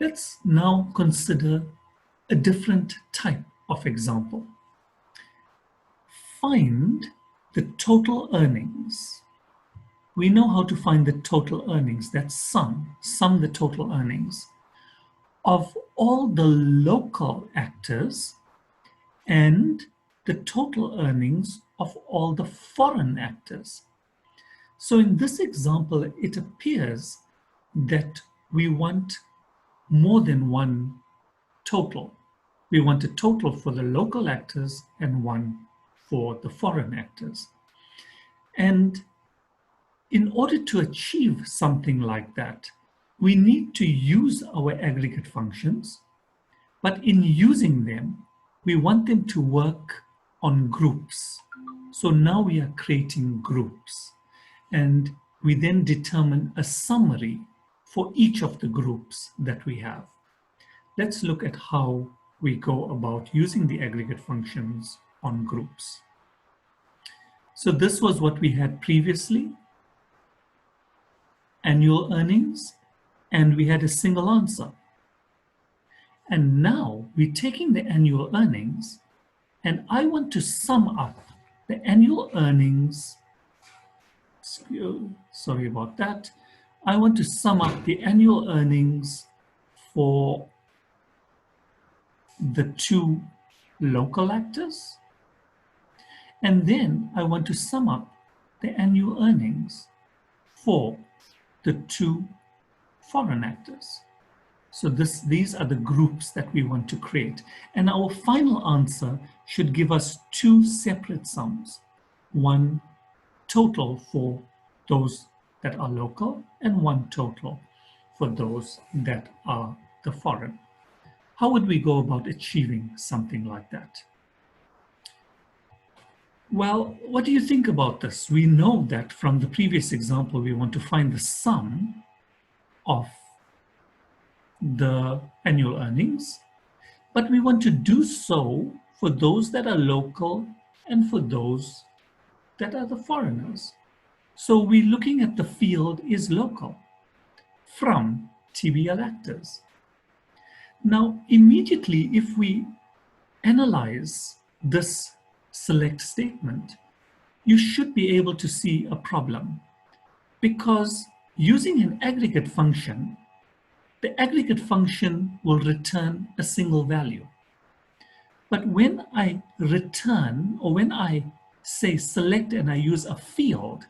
Let's now consider a different type of example. Find the total earnings. We know how to find the total earnings. That's sum the total earnings of all the local actors and the total earnings of all the foreign actors. So in this example, it appears that we want more than one total. We want a total for the local actors and one for the foreign actors. And in order to achieve something like that, we need to use our aggregate functions, but in using them, we want them to work on groups. So now we are creating groups, and we then determine a summary for each of the groups that we have. Let's look at how we go about using the aggregate functions on groups. So this was what we had previously, annual earnings, and we had a single answer. And now we're taking the annual earnings, and I want to sum up the annual earnings. Sorry about that. I want to sum up the annual earnings for the two local actors. And then I want to sum up the annual earnings for the two foreign actors. So these are the groups that we want to create. And our final answer should give us two separate sums. One total for those that are local and one total for those that are the foreign. How would we go about achieving something like that? Well, what do you think about this? We know that from the previous example, we want to find the sum of the annual earnings, but we want to do so for those that are local and for those that are the foreigners. So we're looking at the field is local from TBL actors. Now, immediately, if we analyze this select statement, you should be able to see a problem, because using an aggregate function, the aggregate function will return a single value. But when I return, or when I say select and I use a field,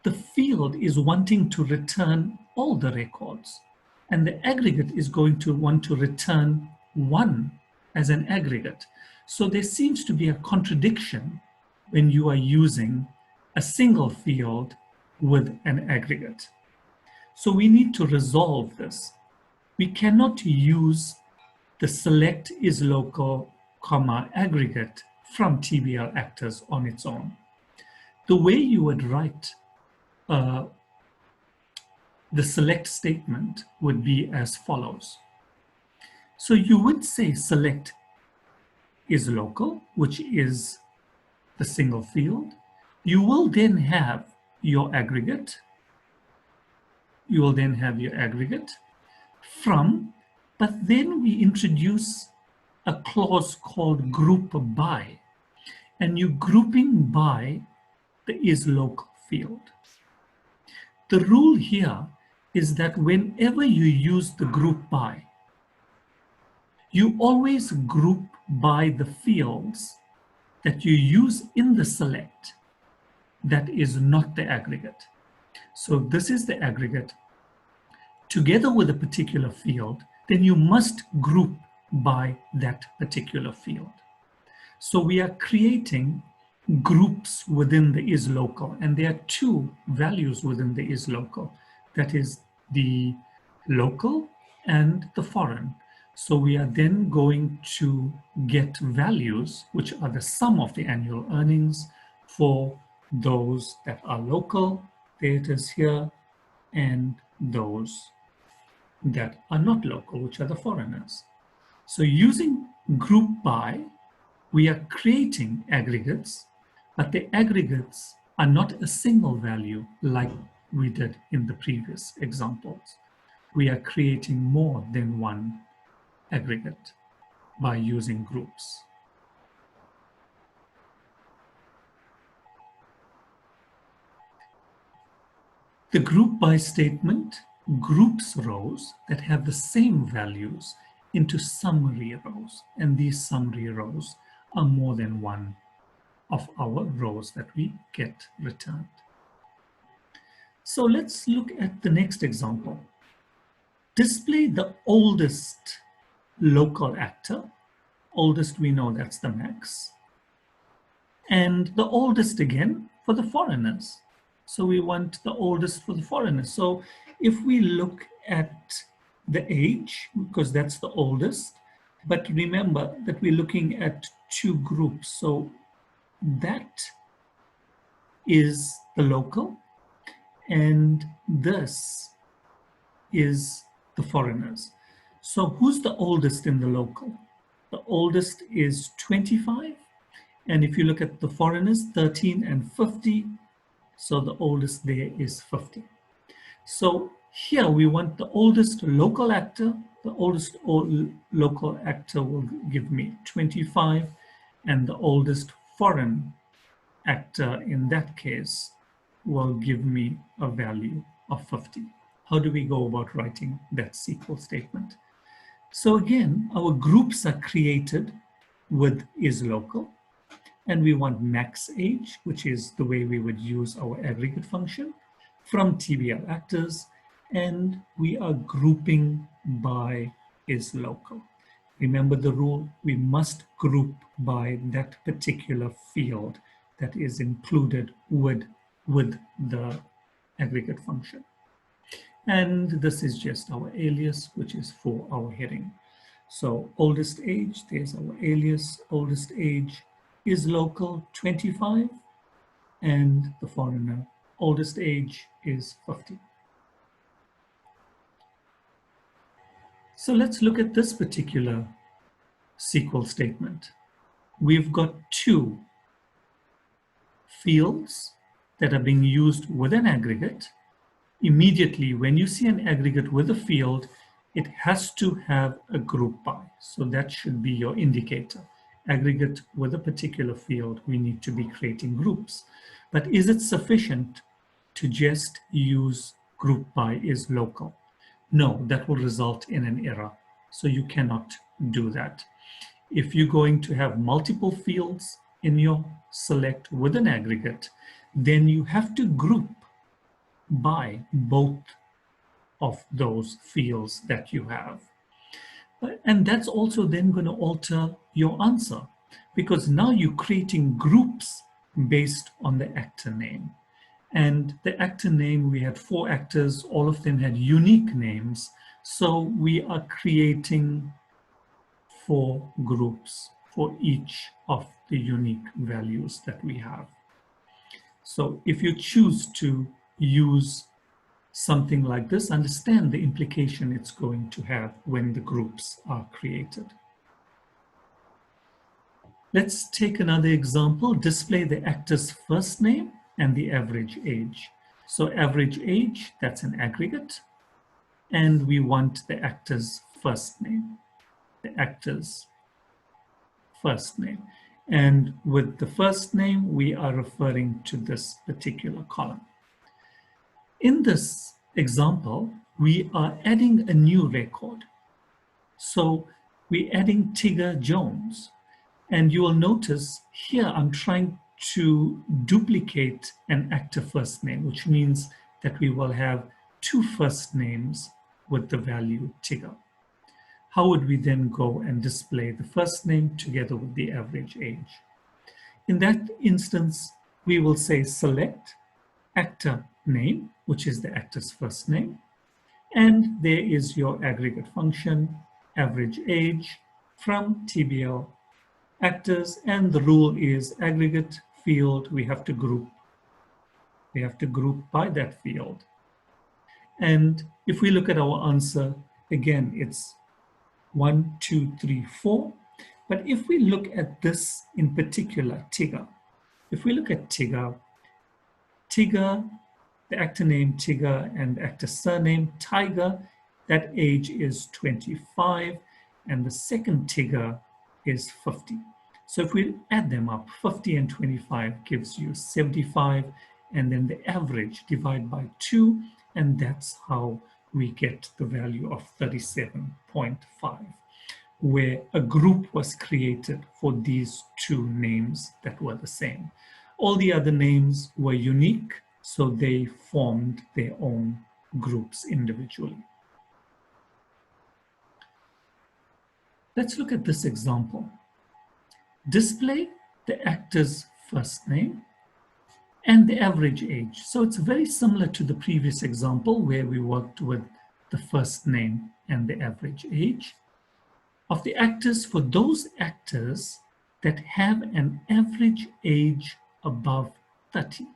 the field is wanting to return all the records, and the aggregate is going to want to return one as an aggregate. So there seems to be a contradiction when you are using a single field with an aggregate. So we need to resolve this. We cannot use the select is local, comma, aggregate from TBL actors on its own. The way you would write the select statement would be as follows. So you would say select is local, which is the single field. You will then have your aggregate. You will then have your aggregate from, but then we introduce a clause called group by, and you're grouping by the is local field. The rule here is that whenever you use the group by, you always group by the fields that you use in the select that is not the aggregate. So this is the aggregate together with a particular field, then you must group by that particular field. So we are creating groups within the is local, and there are two values within the is local. That is the local and the foreign. So we are then going to get values which are the sum of the annual earnings for those that are local, there it is here, and those that are not local, which are the foreigners. So using group by, we are creating aggregates, but the aggregates are not a single value like we did in the previous examples. we are creating more than one aggregate by using groups. The group by statement groups rows that have the same values into summary rows, and these summary rows are more than one of our rows that we get returned. So let's look at the next example. Display the oldest local actor. Oldest, we know that's the max. And the oldest again for the foreigners. So we want the oldest for the foreigners. So if we look at the age, because that's the oldest, but remember that we're looking at two groups. So that is the local, and this is the foreigners. So who's the oldest in the local? The oldest is 25. And if you look at the foreigners, 13 and 50. So the oldest there is 50. So here we want the oldest local actor. The oldest local actor will give me 25. And the oldest foreign actor in that case will give me a value of 50. How do we go about writing that SQL statement? So again, our groups are created with isLocal, and we want max age, which is the way we would use our aggregate function, from TBL actors, and we are grouping by isLocal. Remember the rule, we must group by that particular field that is included with the aggregate function. And this is just our alias, which is for our heading. So oldest age, there's our alias. Oldest age is local, 25, and the foreigner, oldest age is 50. So let's look at this particular SQL statement. We've got two fields that are being used with an aggregate. Immediately, when you see an aggregate with a field, it has to have a group by. So that should be your indicator. Aggregate with a particular field, we need to be creating groups. But is it sufficient to just use group by isLocal? No, that will result in an error. So you cannot do that. If you're going to have multiple fields in your select with an aggregate, then you have to group by both of those fields that you have. And that's also then going to alter your answer, because now you're creating groups based on the actor name. And the actor name, we had 4 actors, all of them had unique names. So we are creating 4 groups for each of the unique values that we have. So if you choose to use something like this, understand the implication it's going to have when the groups are created. Let's take another example. Display the actor's first name and the average age. So average age, that's an aggregate. And we want the actor's first name, the actor's first name. And with the first name, we are referring to this particular column. In this example, we are adding a new record. So we're adding Tigger Jones. And you will notice here I'm trying to duplicate an actor first name, which means that we will have 2 first names with the value Tigger. How would we then go and display the first name together with the average age? In that instance, we will say select actor name, which is the actor's first name. And there is your aggregate function, average age from TBL actors. And the rule is aggregate field, we have to group. We have to group by that field. And if we look at our answer, again, it's 1, 2, 3, 4. But if we look at this in particular, Tigger, if we look at Tigger, the actor name Tigger and actor surname Tiger, that age is 25, and the second Tigger is 50. So if we add them up, 50 and 25 gives you 75, and then the average divide by 2, and that's how we get the value of 37.5, where a group was created for these two names that were the same. All the other names were unique, so they formed their own groups individually. Let's look at this example. Display the actor's first name and the average age. So it's very similar to the previous example where we worked with the first name and the average age of the actors for those actors that have an average age above 30.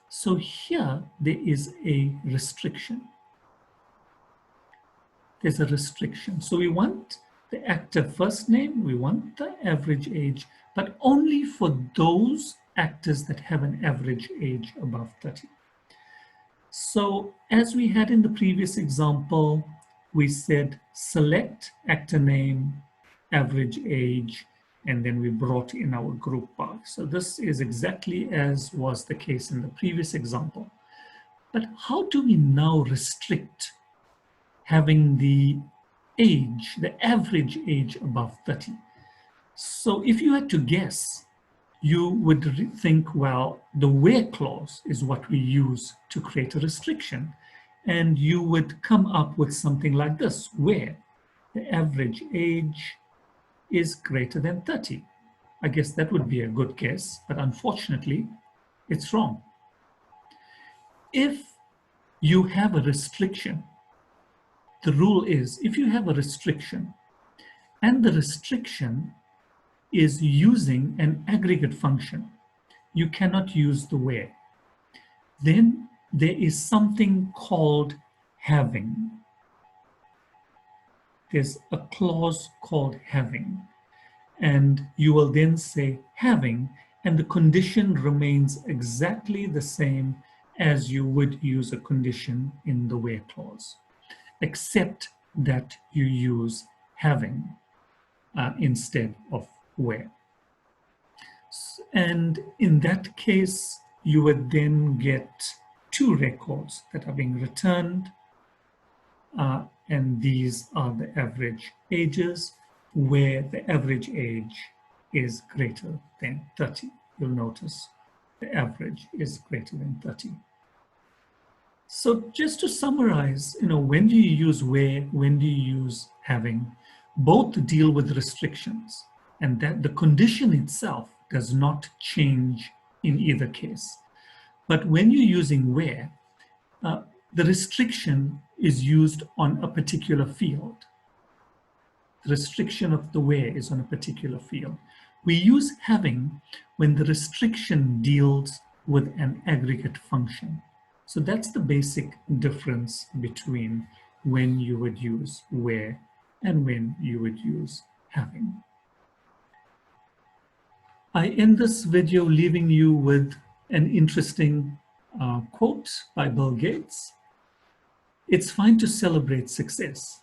So here there is a restriction. There's a restriction. So we want the actor first name, we want the average age, but only for those actors that have an average age above 30. So as we had in the previous example, we said select actor name, average age, and then we brought in our group bar. So this is exactly as was the case in the previous example. But how do we now restrict having the age, the average age above 30? So if you had to guess, you would think, well, the where clause is what we use to create a restriction. And you would come up with something like this, where the average age is greater than 30. I guess that would be a good guess, but unfortunately, it's wrong. If you have a restriction, the rule is if you have a restriction and the restriction is using an aggregate function, you cannot use the where. Then there is something called having. There's a clause called having, and you will then say having, and the condition remains exactly the same as you would use a condition in the where clause, except that you use having instead of where. And in that case, you would then get two records that are being returned, and these are the average ages, where the average age is greater than 30. You'll notice the average is greater than 30. So just to summarize, when do you use where, when do you use having? Both deal with restrictions, and that the condition itself does not change in either case. But when you're using where, the restriction is used on a particular field. The restriction of the where is on a particular field. We use having when the restriction deals with an aggregate function. So that's the basic difference between when you would use where and when you would use having. I end this video leaving you with an interesting quote by Bill Gates. It's fine to celebrate success,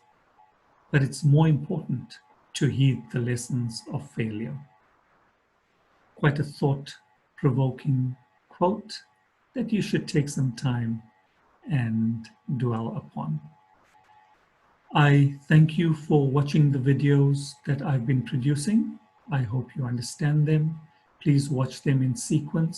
but it's more important to heed the lessons of failure. Quite a thought-provoking quote that you should take some time and dwell upon. I thank you for watching the videos that I've been producing. I hope you understand them. Please watch them in sequence.